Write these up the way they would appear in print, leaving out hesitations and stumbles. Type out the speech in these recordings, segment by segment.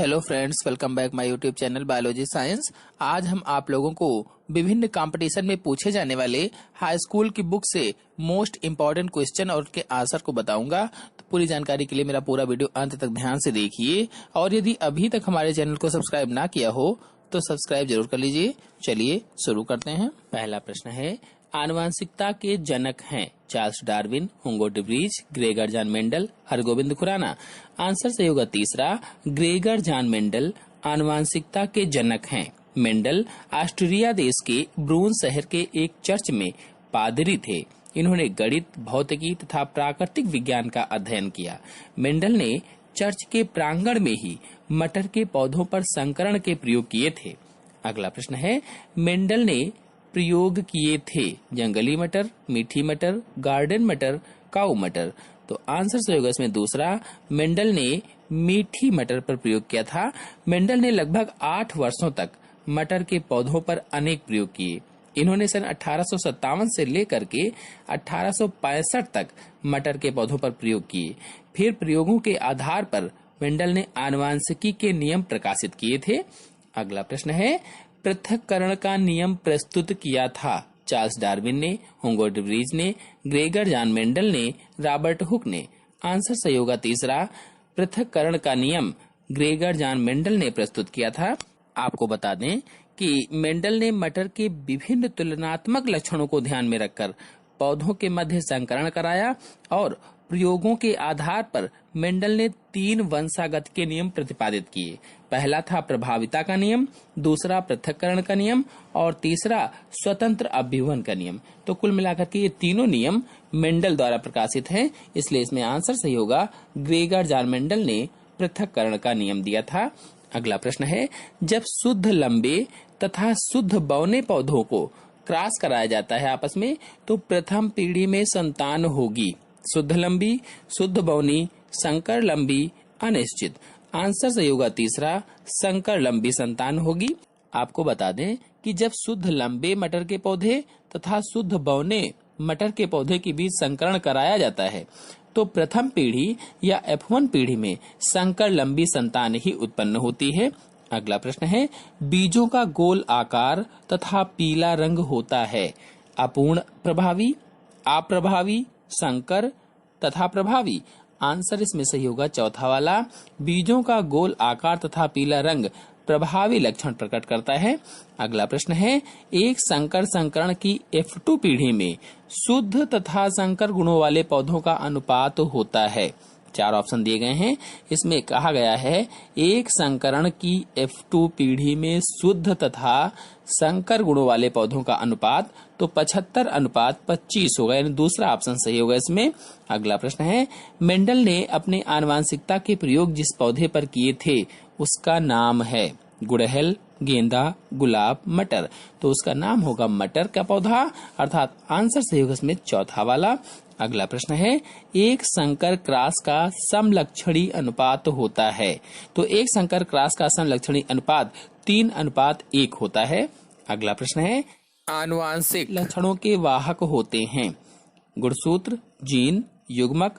Hello friends, welcome back my YouTube channel biology science. आज हम आप लोगों को विभिन्न कंपटीशन में पूछे जाने वाले हाई स्कूल की बुक से मोस्ट इम्पोर्टेंट क्वेश्चन और उनके आंसर को बताऊंगा। तो पूरी जानकारी के लिए मेरा पूरा वीडियो अंत तक ध्यान से देखिए, और यदि अभी तक हमारे चैनल को सब्सक्राइब ना किया हो तो सब्सक्राइब जरूर कर लीजिए। चलिए शुरू करते हैं। पहला प्रश्न है, आनुवंशिकता के जनक हैं Charles Darwin, Hugo de Vries, Gregor John Mendel, Hargobind Khorana. Answer सही होगा तीसरा, ग्रेगर जॉन मेंडल आनुवंशिकता के जनक हैं। मेंडल ऑस्ट्रिया देश के ब्रून शहर के एक चर्च में पादरी थे। इन्होंने गणित, भौतिकी तथा प्राकृतिक विज्ञान का अध्ययन किया। मेंडल ने चर्च के प्रांगण में ही मटर के पौधों पर संकरण के प्रयोग किए थे। अगला प्रश्न है, मेंडल ने प्रयोग किए थे जंगली मटर, मीठी मटर, गार्डन मटर, काऊ मटर। तो आंसर सही होगा इसमें दूसरा, मेंडल ने मीठी मटर पर प्रयोग किया था। मेंडल ने लगभग 8 वर्षों तक मटर के पौधों पर अनेक प्रयोग किए। इन्होंने सन 1857 से लेकर के 1865 तक मटर के पौधों पर प्रयोग किए। फिर प्रयोगों के आधार पर मेंडल ने आनुवंशिकी के नियम प्रकाशित किए थे। अगला प्रश्न है, पृथक्करण का नियम प्रस्तुत किया था चार्ल्स डार्विन ने, हुगो डी व्रीज ने, ग्रेगर जॉन मेंडल ने, रॉबर्ट हुक ने। आंसर सही होगा तीसरा, पृथक्करण का नियम ग्रेगर जॉन मेंडल ने प्रस्तुत किया था। आपको बता दें कि मेंडल ने मटर के विभिन्न तुलनात्मक लक्षणों को ध्यान में रखकर पौधों के मध्य संकरण कराया, और प्रयोगों के आधार पर मेंडल ने 3 वंशागत के नियम प्रतिपादित किए। पहला था प्रभाविता का नियम, दूसरा पृथक्करण का नियम, और तीसरा स्वतंत्र अभ्युवन का नियम। तो कुल मिलाकर के ये तीनों नियम मेंडल द्वारा प्रकाशित हैं, इसलिए इसमें आंसर सही होगा, ग्रेगर जॉन मेंडल ने पृथक्करण का नियम दिया था। अगला प्रश्न है, जब शुद्ध लंबे तथा शुद्ध बौने पौधों को क्रॉस कराया जाता है आपस में, तो प्रथम पीढ़ी में संतान होगी शुद्ध लंबी, शुद्ध बौनी, संकर लंबी, अनिश्चित। आंसर सही होगा तीसरा, संकर लंबी संतान होगी। आपको बता दें कि जब शुद्ध लंबे मटर के पौधे तथा शुद्ध बौने मटर के पौधे के बीच संकरण कराया जाता है, तो प्रथम पीढ़ी या F1 पीढ़ी में संकर लंबी संतान ही उत्पन्न होती है। अगला प्रश्न है, बीजों का गोल आकार तथा पीला रंग होता है अपूर्ण प्रभावी, अप्रभावी, संकर तथा प्रभावी। आंसर इसमें सही होगा चौथा वाला, बीजों का गोल आकार तथा पीला रंग प्रभावी लक्षण प्रकट करता है। अगला प्रश्न है, एक संकर संकरण की F2 पीढ़ी में शुद्ध तथा संकर गुणों वाले पौधों का अनुपात होता है। 4 ऑप्शन दिए गए हैं, इसमें कहा गया है एक संकरण की F2 पीढ़ी में शुद्ध तथा संकर गुणों वाले पौधों का अनुपात तो 75:25 होगा, यानी दूसरा ऑप्शन सही होगा इसमें। अगला प्रश्न है, मेंडल ने अपने आनुवंशिकता के प्रयोग जिस पौधे पर किए थे उसका नाम है गुड़हल, गेंदा, गुलाब, मटर। तो उसका नाम होगा मटर का पौधा, अर्थात आंसर सही होगा इसमें चौथा वाला। अगला प्रश्न है, एक संकर क्रॉस का समलक्षणी अनुपात होता है। तो एक संकर क्रॉस का समलक्षणी अनुपात 3:1 होता है। अगला प्रश्न है, आनुवांशिक लक्षणों के वाहक होते हैं गुणसूत्र, जीन, युग्मक,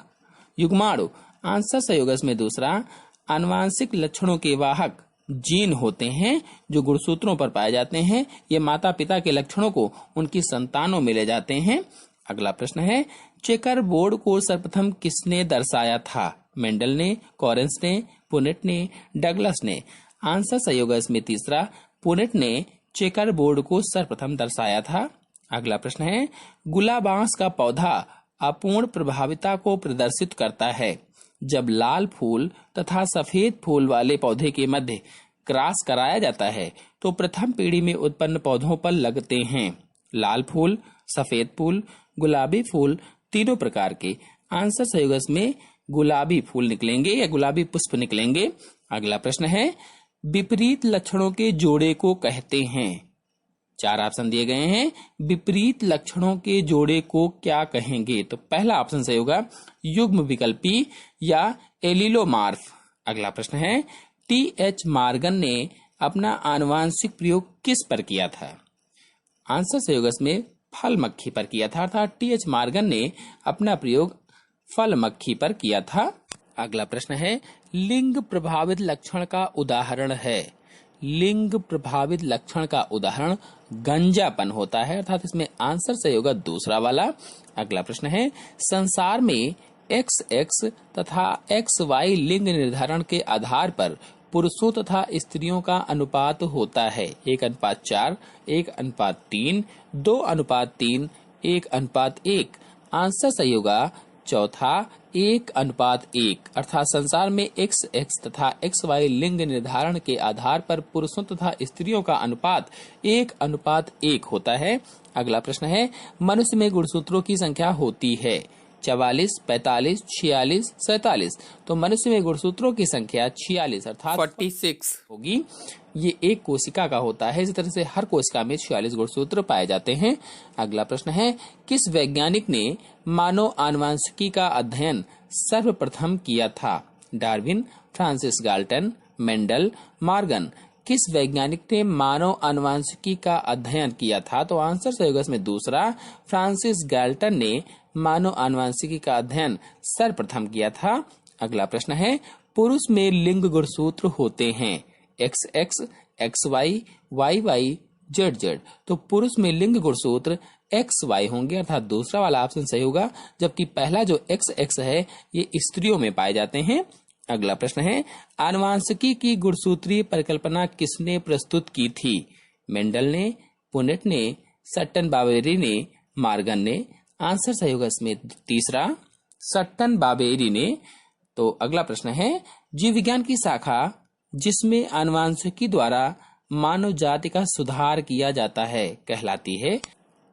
युग्माणु। आंसर सही होगा इसमें दूसरा, आनुवांशिक लक्षणों के वाहक जीन होते हैं जो गुणसूत्रों पर पाए जाते हैं। ये माता पिता के लक्षणों को उनकी संतानों में ले जाते हैं। अगला प्रश्न है, चेकर बोर्ड को सर्वप्रथम किसने दर्शाया था? मेंडल ने, कॉरेंस ने, पुनेट ने, डगलस ने। आंसर सही होगा इसमें तीसरा, पुनेट ने चेकर बोर्ड को सर्वप्रथम दर्शाया था। अगला प्रश्न है, गुलाबांस का पौधा अपूर्ण प्रभाविता को प्रदर्शित करता है जब लाल फूल तथा सफेद फूल वाले पौधे के मध्य क्रॉस कराया जाता है, तो प्रथम पीढ़ी में उत्पन्न पौधों पर लगते हैं लाल फूल, सफेद फूल, गुलाबी फूल, तीनों प्रकार के। आंसर सही होगा इसमें गुलाबी फूल निकलेंगे या गुलाबी पुष्प निकलेंगे। अगला प्रश्न है, विपरीत लक्षणों के जोड़े को कहते हैं। 4 ऑप्शन दिए गए हैं, विपरीत लक्षणों के जोड़े को क्या कहेंगे? तो पहला ऑप्शन सही होगा युग्म विकल्पी या एलिलोमार्फ। अगला प्रश्न है, T.H. मॉर्गन ने अपना आनुवांशिक प्रयोग किस पर किया था? आंसर सही होगा इसमें फल मक्खी पर किया था, अर्थात T.H. मॉर्गन ने अपना प्रयोग फल मक्खी पर किया था। अगला प्रश्न है, लिंग प्रभावित लक्षण का उदाहरण है। लिंग प्रभावित लक्षण का उदाहरण गंजापन होता है, अर्थात इसमें आंसर सही होगा दूसरा वाला। अगला प्रश्न है, संसार में XX तथा XY लिंग निर्धारण के आधार पर पुरुषों तथा स्त्रियों का अनुपात होता है 1:4, 1:3, 2:3, 1:1। आंसर सही होगा चौथा 1:1, अर्थात संसार में XX तथा XY लिंग निर्धारण के आधार पर पुरुषों तथा स्त्रियों का अनुपात 1:1 होता है। अगला प्रश्न है, मनुष्य में गुणसूत्रों की संख्या होती है 44, 45, 46, 47। तो मनुष्य में गुणसूत्रों की संख्या 46 अर्थात 46 होगी। ये एक कोशिका का होता है, इसी तरह से हर कोशिका में 46 गुणसूत्र पाए जाते हैं। अगला प्रश्न है, किस वैज्ञानिक ने मानव आनुवंशिकी का अध्ययन सर्वप्रथम किया था? Darwin, Francis Galton, Mendel, Morgan. किस वैज्ञानिक ने मानव आनुवंशिकी का अध्ययन किया था? तो आंसर सही होगा इसमें दूसरा, फ्रांसिस गाल्टन ने मानव आनुवंशिकी का अध्ययन सर्वप्रथम किया था। अगला प्रश्न है, पुरुष में लिंग गुणसूत्र होते हैं XX, XY, YY, ZZ। तो पुरुष में लिंग गुणसूत्र XY होंगे, अर्थात दूसरा वाला ऑप्शन सही होगा, जबकि पहला जो XX है ये स्त्रियों में पाए जाते हैं। अगला प्रश्न है, आनुवंशिकी की गुणसूत्रीय परिकल्पना किसने प्रस्तुत की थी? मेंडल ने, पुनेट ने, सट्टन बावेरी ने, मॉर्गन ने। आंसर सही होगा इसमें तीसरा, सट्टन बावेरी ने। तो अगला प्रश्न है, जीव विज्ञान की शाखा जिसमें आनुवंशिकी द्वारा मानव जाति का सुधार किया जाता है कहलाती है?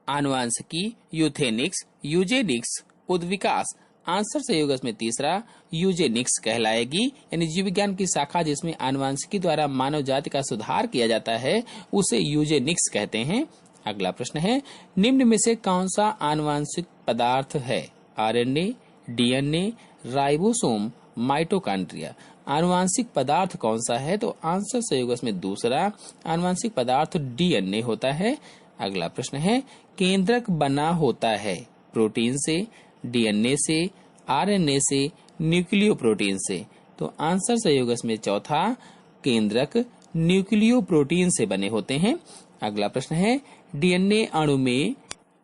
आनुवंशिकी, यूथेनिक्स, यूजेनिक्स, उद्विकास। आंसर सही होगा इसमें तीसरा, यूजेनिक्स कहलाएगी। यानी जीव विज्ञान की शाखा जिसमें आनुवंशिकी द्वारा मानव जाति का सुधार किया जाता है उसे यूजेनिक्स कहते हैं। अगला प्रश्न है, निम्न में से कौन सा आनुवंशिक पदार्थ है? RNA, DNA, ribosome, mitochondria. आनुवंशिक पदार्थ कौन सा है? तो आंसर सही होगा इसमें दूसरा, आनुवंशिक पदार्थ DNA होता है। अगला प्रश्न है, केंद्रक बना होता है प्रोटीन से, DNA से, RNA से, न्यूक्लियो प्रोटीन से। तो आंसर सही होगा इसमें चौथा, केंद्रक न्यूक्लियो प्रोटीन से बने होते हैं। अगला प्रश्न है, DNA अणु में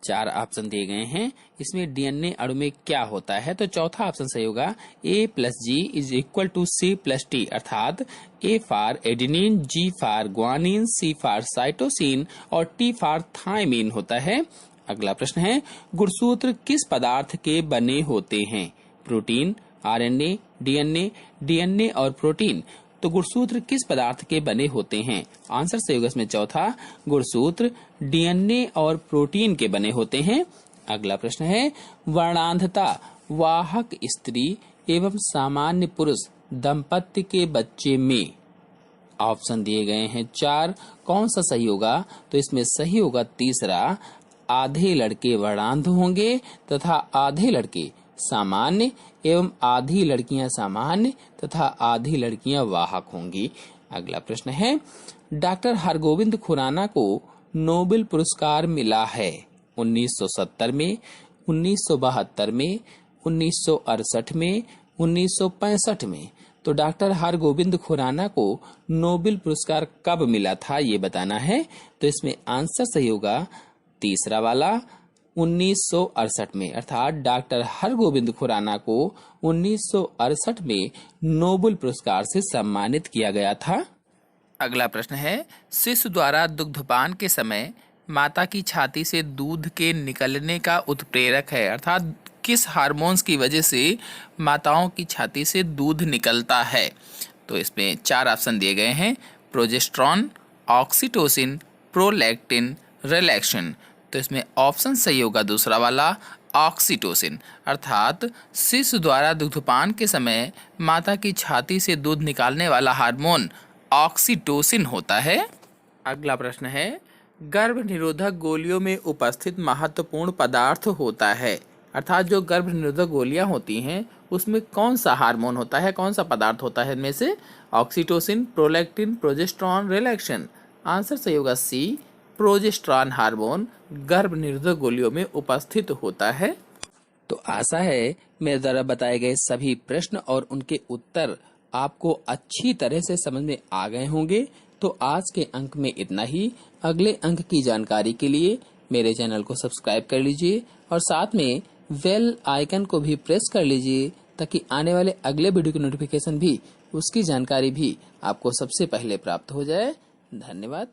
4 ऑप्शन दिए गए हैं, इसमें DNA अणु में क्या होता है? तो चौथा ऑप्शन सही होगा, A+G = C+T, अर्थात A for adenine, G for guanine, C for cytosine और T फॉर थायमिन होता है। अगला प्रश्न है, गुणसूत्र किस पदार्थ के बने होते हैं? प्रोटीन, RNA, DNA और प्रोटीन। तो गुणसूत्र किस पदार्थ के बने होते हैं? आंसर सही होगा इसमें चौथा, गुणसूत्र DNA और प्रोटीन के बने होते हैं। अगला प्रश्न है, वर्णांधता वाहक स्त्री एवं सामान्य पुरुष दंपत्ति के बच्चे में। ऑप्शन दिए गए हैं 4, कौन सा सही होगा? तो इसमें सही होगा तीसरा, आधे लड़के वर्णांध होंगे तथा आधे लड़के सामान्य एवं आधी लड़कियां सामान्य तथा आधी लड़कियां वाहक होंगी। अगला प्रश्न है, डॉक्टर हरगोविंद खुराना को नोबेल पुरस्कार मिला है 1970 में, 1972 में, 1968 में, 1965 में। तो डॉक्टर हरगोविंद खुराना को नोबेल पुरस्कार कब मिला था ये बताना है। तो इसमें आंसर सही होगा तीसरा वाला, 1968 में, अर्थात डॉक्टर हरगोविंद खुराना को 1968 में नोबेल पुरस्कार से सम्मानित किया गया था। अगला प्रश्न है, शिशु द्वारा दुग्धपान के समय माता की छाती से दूध के निकलने का उत्प्रेरक है, अर्थात किस हार्मोन्स की वजह से माताओं की छाती से दूध निकलता है? तो इसमें 4 ऑप्शन दिए गए हैं, प्रोजेस्टेरॉन, ऑक्सीटोसिन, प्रोलैक्टिन, रिलैक्सेशन। तो इसमें ऑप्शन सही होगा दूसरा वाला, ऑक्सीटोसिन, अर्थात शिशु द्वारा दुग्धपान के समय माता की छाती से दूध निकालने वाला हार्मोन ऑक्सीटोसिन होता है। अगला प्रश्न है, गर्भ निरोधक गोलियों में उपस्थित महत्वपूर्ण पदार्थ होता है, अर्थात जो गर्भ निरोधक गोलियां होती हैं उसमें कौन सा हार्मोन होता है, कौन सा पदार्थ होता है इनमें से? Oxytocin, prolactin, progesterone, relaxation. Answer सही होगा सी, प्रोजेस्टेरॉन हार्मोन गर्भ निरोधक गोलियों में उपस्थित होता है। तो आशा है मेरे द्वारा बताए गए सभी प्रश्न और उनके उत्तर आपको अच्छी तरह से समझ में आ गए होंगे। तो आज के अंक में इतना ही। अगले अंक की जानकारी के लिए मेरे चैनल को सब्सक्राइब कर लीजिए और साथ में बेल आइकन को भी प्रेस कर लीजिए, ताकि आने वाले अगले वीडियो की नोटिफिकेशन भी, उसकी जानकारी भी आपको सबसे पहले प्राप्त हो जाए। धन्यवाद।